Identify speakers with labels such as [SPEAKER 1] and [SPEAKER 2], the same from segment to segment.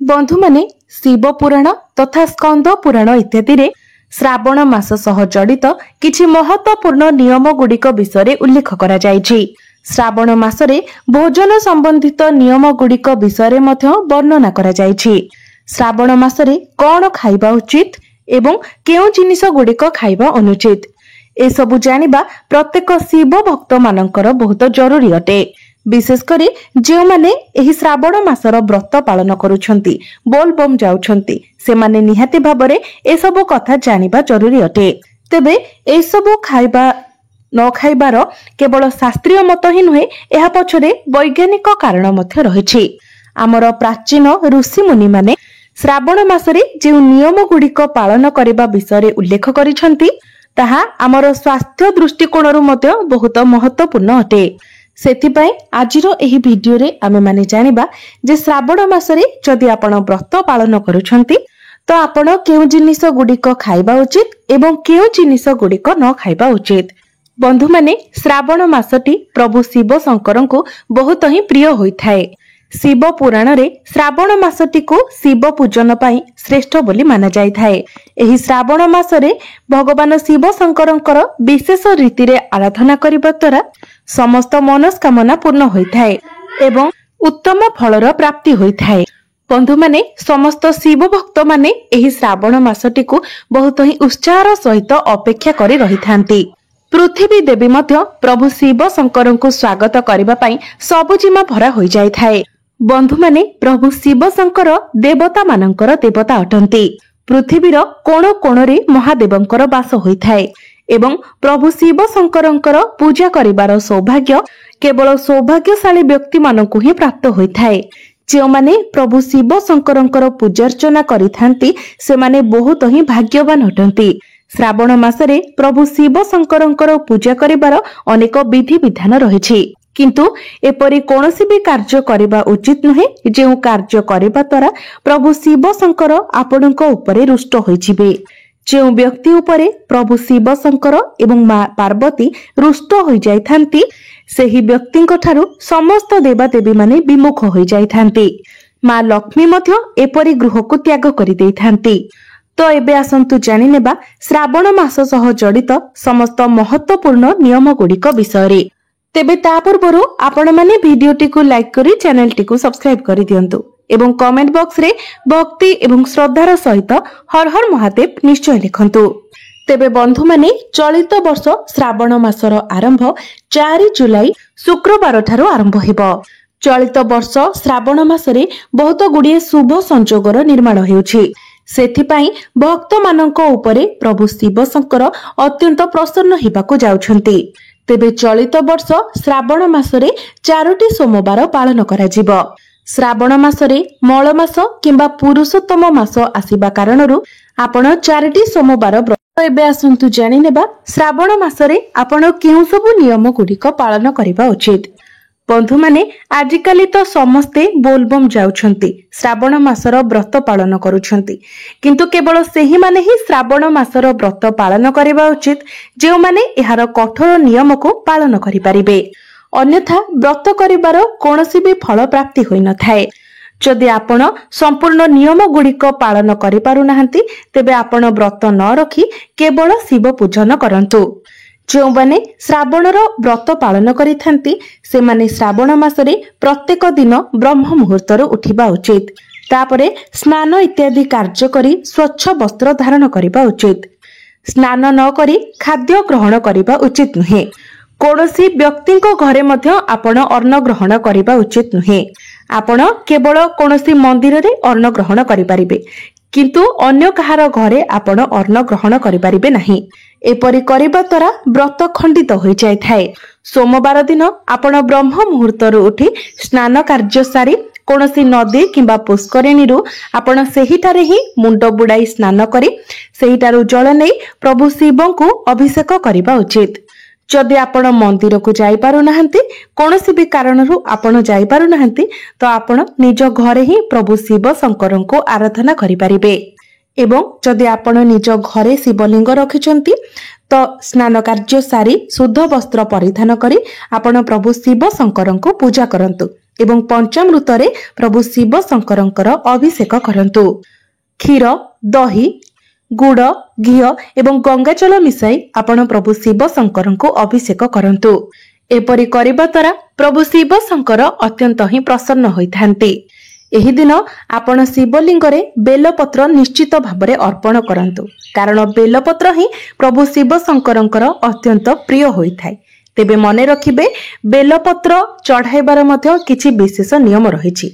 [SPEAKER 1] बंधु माने शिव पुराण तथा स्कंद पुराण इत्यादि श्रावण मास सह जड़ित किछि महत्वपूर्ण नियम गुड़िक विषय उल्लेख करा जायछि। श्रावण मासरे भोजन संबंधित नियम गुड़िक विषय मध्य वर्णना करा जायछि। श्रावण मासरे कौन खाइबा उचित एवं केउ जिनिस गुड़िक खाइबा अनुचित ए सबु जानिबा प्रत्येक शिव भक्त मानकर बहुत जरूरी अटे। विशेषकर जो माने एही श्रावण मासर व्रत पालन करुछंती बोल बम जाउछंती से माने निहाती भाबरे ए सब कथा जानिबा जरूरी अटे। तेबे ए सब खाइबा न खाइबार केवल शास्त्रीय मत ही नुहे, एहा पछरे वैज्ञानिक कारण मध्य रहिछि। आमर प्राचीन ऋषि मुनि माने श्रावण मासरे जे नियम गुड़िक पालन करबा विषय उल्लेख करिछंती ताहा आमर स्वास्थ्य दृष्टिकोणरू मध्य बहुत महत्वपूर्ण अटे। सेथिपाई आजिर एही भिडियो रे आमे माने जानिबा जे श्रावण मासरे जदि आपण व्रत पालन करूछंती तो आपण केउ जिनिस गुड़िक खाइबा उचित एवं केउ जिनिस गुड़िक न खाइबा उचित। बंधु माने श्रावण मासटी प्रभु शिव शंकर को बहुत ही प्रिय होइथाए। शिव पुराण रे श्रावण मासटी को शिव पूजन पाई श्रेष्ठ बोली माना जाइथाए। एही श्रावण मासरे भगवान शिव शंकरंकर विशेष रीति रे आराधना करिबा द्वारा समस्त मनस्कामना पूर्ण होइथाए एवं उत्तम फलर प्राप्ति होइथाए। बंधु माने समस्त शिव भक्त माने एही श्रावण मासटी को बहुत ही उत्साहर सहित अपेक्षा करी रहिथांती। पृथ्वी देवी मध्य प्रभु शिव शंकर को स्वागत करबा पाई सबुजिमा भरा होई जाइथाए। बंधु माने प्रभु शिव शंकर देवता मानकर देवता अटंती। पृथ्वीर कोण कोण रे महादेवंकर वास होइथाए एवं प्रभु शिव शंकरंकर पूजा करिबार सौभाग्य केवल सौभाग्यशाली व्यक्ति मानकु ही प्राप्त होइथाए। जो माने प्रभु शिव शंकरंकर पूजार्चना करिथांती से माने बहुत ही भाग्यवान अटंती। श्रावण मासरे प्रभु शिव शंकरंकर पूजा करिबार अनेक विधि विधान रहिछि, किंतु एपरि कोनोसी भी कार्य करिबा उचित नहे जे कार्य करिबा द्वारा प्रभु शिव शंकर आपणक उपरे रुष्ट होइजिबे। जो व्यक्ति उपरे प्रभु शिव शंकर एवं मां पार्वती रुष्ट होई जाइथांती सेही व्यक्तिंक ठारू समस्त देवादेवी माने विमुख होई जाइथांती। मां लक्ष्मी मध्य एपरि गृह को त्याग करि दैथांती। तो एबे आसंतु जानि नेबा श्रावण मास सह जड़ित समस्त महत्वपूर्ण नियम गुड़िक विषय रे। तेबे ता पूर्वरु आपण माने भिडियोटी को लाइक करी चैनल टी को सब्सक्राइब करि दियंतु एवं कमेंट बॉक्स रे भक्ति एवं श्रद्धार सहित हर हर महादेव निश्चय लिखंतु। तेबे बंधु माने चलित वर्ष श्रावण मासर आरंभ 4 जुलाई शुक्रवार ठारू आरंभ हेबो। चलित वर्ष श्रावण मासरे बहुत गुड़िए शुभ संजोगर निर्माण हेउछि। सेथिपाई भक्त मानक उपरे प्रभु शिव शंकर अत्यंत प्रसन्न हेबाकु जाउछंती। तेबे चलित वर्ष श्रावण मासरे 4टी सोमवार पालन करा जिवो। श्रावण मासरे मळ मास किंबा पुरुषोत्तम मास आसीबा कारणरू आपण 4टी सोमवार व्रत। एबे आसंतु जानि नेबा श्रावण मासरे आपण केउ सब नियम गुड़िक पालन करिबा उचित। बंधु माने आजिकाली तो समस्ते बोलबम जाउछंती, श्रावण मासर व्रत पालन करुछंती, किंतु केवल सेही माने ही श्रावण मासर व्रत पालन करिबा उचित जे माने एहार कठोर नियम को पालन करि परिबे। अन्यथा व्रत करिबार कोनोसी भी फल प्राप्ति होई न थाए। जदि आपण संपूर्ण नियम गुड़िक पालन करि पारु नाहंती तेबे आपण व्रत न रखी केवल शिव पूजन करंतु। जो माने श्रावणर व्रत पालन करिथांती से माने श्रावण मासरे प्रत्येक दिन ब्रह्म मुहूर्तर उठिबा उचित। तापरे स्नान इत्यादि कार्य करी स्वच्छ वस्त्र धारण करिबा उचित। स्नान न करी खाद्य ग्रहण करिबा उचित नुहे। कोनोसी व्यक्तिंको घरे मध्य आपण अन्न ग्रहण करिबा उचित नुहे। आपण केवल कोनोसी मंदिर रे अन्न ग्रहण करि परिबे, किंतु अन्य कहार घरे आपण अन्न ग्रहण करि परिबे नाही। एपरि करिबा द्वारा व्रत खंडित होई जाय थाए। सोमवार दिन आपण ब्रह्म मुहूर्तरू उठी स्नान कार्य सारी कोनोसी नदी किंबा पुष्करिणीरू आपण सेहिटारे ही मुंड बुड़ाई स्नान करी सेहिटारू जल नै प्रभु शिवंकु अभिषेक करिबा उचित। जदि आपण मंदिर को जाई पारु नाहंती, कोनोसी भी कारणरू आपण जाई पारु नाहंती तो आपण निज घरे ही प्रभु शिव शंकरंको आराधना करि परिबे। एवं जदि आपण निज घरे शिवलिंग रखिछंती तो स्नान कार्य सारी शुद्ध वस्त्र परिधान करी आपण प्रभु शिव शंकरंको पूजा करंतु। एवं पंचामृतरे प्रभु शिव शंकरंकर अभिषेक करंतु। क्षीर, दही, गुड़, घी एवं गंगाजल मिसाई आपण प्रभु शिव शंकर को अभिषेक करंतु। एपरि करिबा द्वारा प्रभु शिव शंकर अत्यंत ही प्रसन्न होइथांती। एही दिन आपण शिवलिंगरे बेलपत्र निश्चित भाबरे अर्पण करंतु, कारण बेलपत्र ही प्रभु शिव शंकरंकर अत्यंत प्रिय होइथाय। तेबे मने रखिबे बेलपत्र चढ़ाइबार मध्य किछि विशेष नियम रहिछि।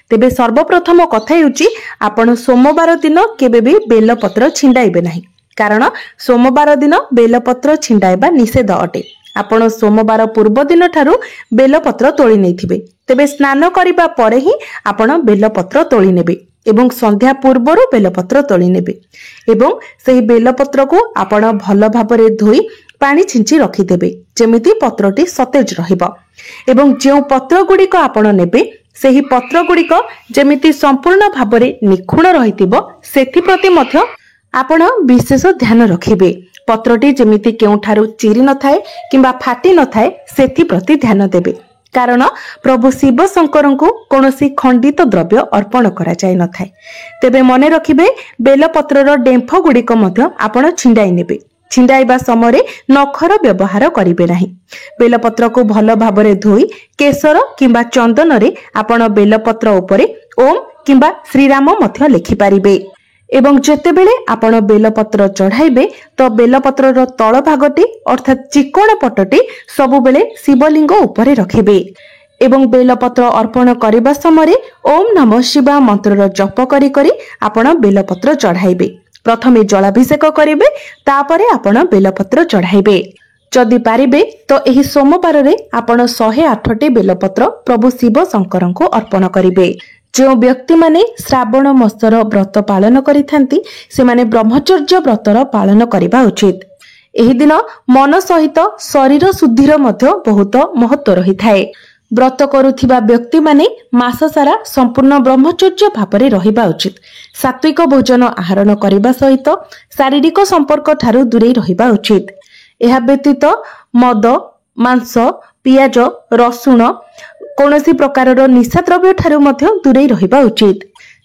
[SPEAKER 1] तेबे सर्वप्रथम कथा हेउछि आपण सोमवार दिन केबे भी बेलपत्र छिंडाइबे नाही, कारण सोमवार दिन बेलपत्र छिंडाइबा निषेध अटे। आपण सोमवार पूर्व दिन ठारू बेलपत्र तोली नैथिबे। तेबे स्नान करिबा परे ही आपण बेलपत्र तोली नेबे एवं संध्या पूर्वरु बेलपत्र तोली नेबे एवं सेही बेलपत्र को आपण भल भाबरे धोई पानी छिंची रखिदेबे, जेमिति पत्रटी सतेज रहिबो। एवं जेउ पत्र गुड़िक आपण नेबे सेही पत्र गुड़िक जेमिति संपूर्ण भाबरे निखुण रहितिबो, सेथि प्रति मध्य आपण विशेष ध्यान रखिबे। पत्रटी जेमिति केउठारु चिरी न थाए किंबा फाटी न थाए सेथि प्रति ध्यान देबे, कारण प्रभु शिव शंकर को कौनसी खंडित द्रव्य अर्पण करा जाय न थाए। तेबे मने रखिबे बेलपत्रर डेंफ गुड़िक मध्य आपण छिंडाई नेबे। छिंडाइबा समय नखर व्यवहार करिबे नाही। बेलपत्र को भल भाबरे धोई केसर किंबा चंदन रे आपण बेलपत्र उपरे ओम किंबा श्रीराम मध्य लिखि पारिबे। एवं जेतेबेले आपण बेलपत्र चढ़ाइबे तो बेलपत्रर तळ भागटी अर्थात चिकोण पटटी सबु बेले शिवलिंग उपरे रखिबे एवं बेलपत्र अर्पण करिबा समय ओम नमः शिवाय मंत्रर जप करी करी आपण बेलपत्र चढ़ाइबे। प्रथमे जलाभिषेक करिबे, तापरे आपण बेलपत्र चढ़ाइबे। जदि पारिबे तो एही सोमवार रे आपण 108टी बेलपत्र प्रभु शिव शंकर को अर्पण करिबे। जो व्यक्ति माने श्रावण मासर व्रत पालन करिथांती से माने ब्रह्मचर्य व्रतर पालन करिबा उचित। एही दिन मन सहित शरीर शुद्धिर मध्य बहुत महत्व रही थाए। व्रत करुथिबा व्यक्ति माने मास सारा संपूर्ण ब्रह्मचर्य भापरे रहिबा उचित। सात्विक भोजन आहरण करिबा सहित शारीरिक संपर्क ठारू दूरे रहिबा उचित। एहा व्यतीत मद, मांस, पियाज, रसुण कौनसी प्रकारर निशा द्रव्य ठारू मध्य दूरे रहिबा उचित।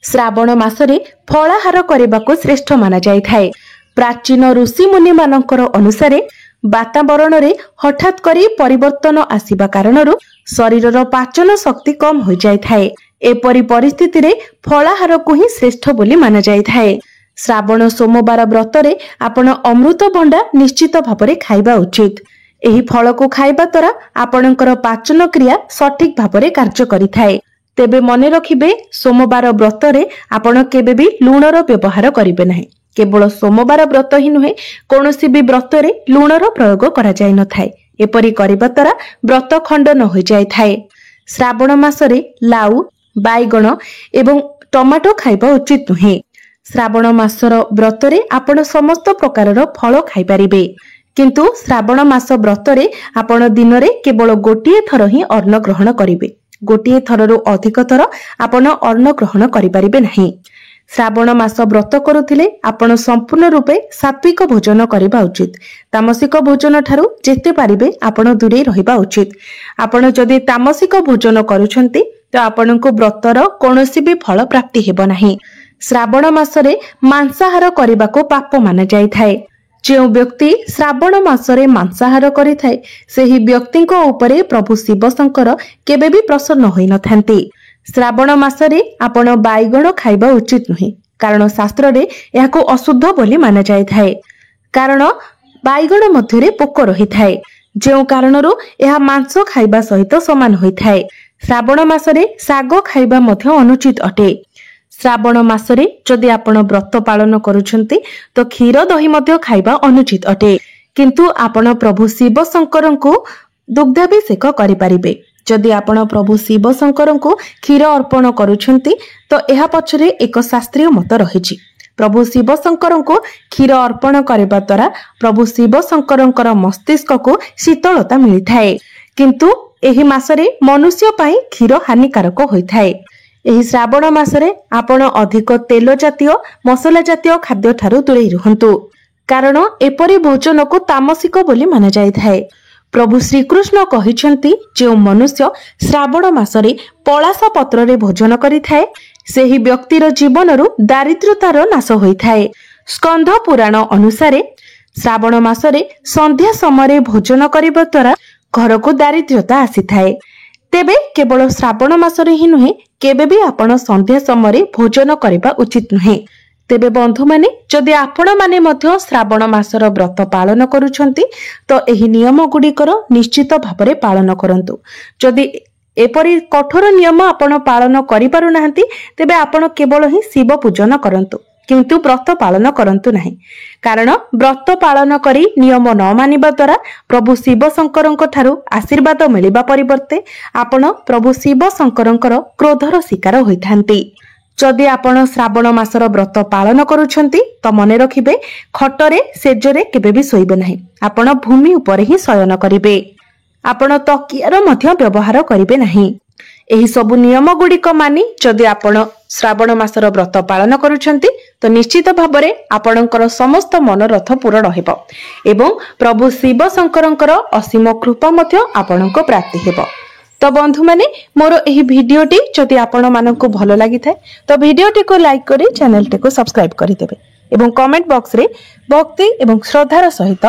[SPEAKER 1] श्रावण मासरे फलाहार करबाको श्रेष्ठ माना जाय थाए। प्राचीन ऋषि मुनि मानकर अनुसारे वातावरण रे हठात करी परिवर्तन आसीबा कारणरू शरीरर पाचन शक्ति कम हो जाय थाए। एपरि परिस्थिति रे फलाहार को ही श्रेष्ठ बोली माना जाय थाए। श्रावण सोमवार व्रतरे आपण अमृत भंडा निश्चित भाबरे खाइबा उचित। एही फल को खाइबा द्वारा आपणकर पाचन क्रिया सठिक भाबरे कार्य करिथाए। तेबे मने रखिबे सोमवार व्रतरे आपण केबे भी लूणर व्यवहार करिबे नाही। केवल सोमवार व्रत ही नुहे, कौनसी भी व्रतरे लूणर प्रयोग करा जाय न थाए। एपरि करिबा द्वारा व्रत खंडन हो जाय थाए। श्रावण मासरे लाउ, बाइगण एवं टमाटो खाइबा उचित नुहे। श्रावण मासर व्रतरे आपण समस्त प्रकारर फल खाइ पारिबे, किंतु श्रावण मास व्रतरे आपण दिनरे केवल गोटिए थर ही अन्न ग्रहण करिबे। गोटिए थररु अधिक थर आपण अन्न ग्रहण करि पारिबे नाही। श्रावण मास व्रत करुथिले आपण संपूर्ण रूपे सात्विक भोजन करिबा उचित। तामसिक भोजन ठारू जेते पारिबे आपण दूरे रहिबा उचित। आपण जदि तामसिक भोजन करूछंती तो आपनको व्रतर कोनोसी भी फल प्राप्ति हेबो नाही। श्रावण मासरे मांसाहार करबाको पाप माना जाय थाए। जो व्यक्ति श्रावण मासरे मांसाहार करिथाए सेही व्यक्तिको उपरे प्रभु शिव शंकर केबे भी प्रसन्न होई न थांती। श्रावण मासरे आपण बाइगण खाइबा उचित नुहे, कारण शास्त्र रे याको अशुद्ध बोली माना जाय थाए। कारण बाइगण मध्यरे पोक रही थाए, जो कारणरू यह मांस खाइबा सहित समान होई थाए। श्रावण मासरे साग खाइबा मध्य अनुचित अटे। श्रावण मासरे जदि आपण व्रत पालन करूछंती तो क्षीर दही मध्य खाइबा अनुचित अटे, किंतु आपण प्रभु शिव शंकर को दुग्धाभिषेक करि पारिबे। जदि आपण प्रभु शिव शंकर को क्षीर अर्पण करूछंती तो एहा पछरे एक शास्त्रीय मत रहिछि। प्रभु शिव शंकर को क्षीर अर्पण करबा द्वारा प्रभु शिव शंकर मस्तिष्क को शीतलता मिलिथाए, किंतु एही मासरे मनुष्य पाई क्षीर हानिकारक होइथाए। एही श्रावण मासरे आपण अधिक तेल जातीय मसला जातीय खाद्य ठारू दूरे रुहंतु, कारण एपरि भोजन को तामसिक बोली माना जाय थाए। प्रभु श्रीकृष्ण कहिसेंति जो मनुष्य श्रावण मासरे पलाश पत्ररे भोजन करिथाए सेही व्यक्तिर जीवनरु दारिद्र्यतार नाश होइथाए। स्कंध पुराण अनुसारे श्रावण मासरे संध्या समय भोजन करिबा द्वारा घर को दारिद्र्यता आसीथाए। तेबे केवल श्रावण मासरे ही नुहे केबे भी आपण संध्या समय भोजन करिबा उचित नुहे। तेबे बंधु माने जदि आपण माने मध्य श्रावण मासर व्रत पालन करूछंती तो एही नियम गुड़िकर निश्चित भाବରେ पालन करंतु। जदि एपरी कठोर नियम आपण पालन करि पारु नाहंती तेबे आपण केवल ही शिव पूजन करंतु किंतु व्रत पालन करंतु नाही। कारण व्रत पालन करी नियम न मानिबा द्वारा प्रभु शिव शंकरଙ୍କ ठारू आशीर्वाद मिलिबा परिवर्ते आपण प्रभु शिव शंकरଙ୍କର क्रोधर शिकार होइथांती। जदि आपण श्रावण मासर व्रत पालन करूछंती तो मने रखिबे खटरे सेजरे केबे भी सोइबे नाही। आपण भूमि उपरे ही शयन करिबे। आपण तकियार मध्य व्यवहार करिबे नाही। एही सब नियम गुड़िक मानी जदि आपण श्रावण मासर व्रत पालन करूछंती तो निश्चित भाबरे आपणकर समस्त मनोरथ पूर्ण हेबो एवं प्रभु शिव शंकरଙ୍କର असीम कृपा मध्य आपणको प्राप्ति हेबो। तो बंधु माने मोर एही भिडियोटी जदि आपण मानकु भलो लागि थाए तो भिडियोटी को लाइक करी चैनल टी को सब्सक्राइब करि देबे एवं कमेंट बॉक्स रे भक्ति एवं श्रद्धार सहित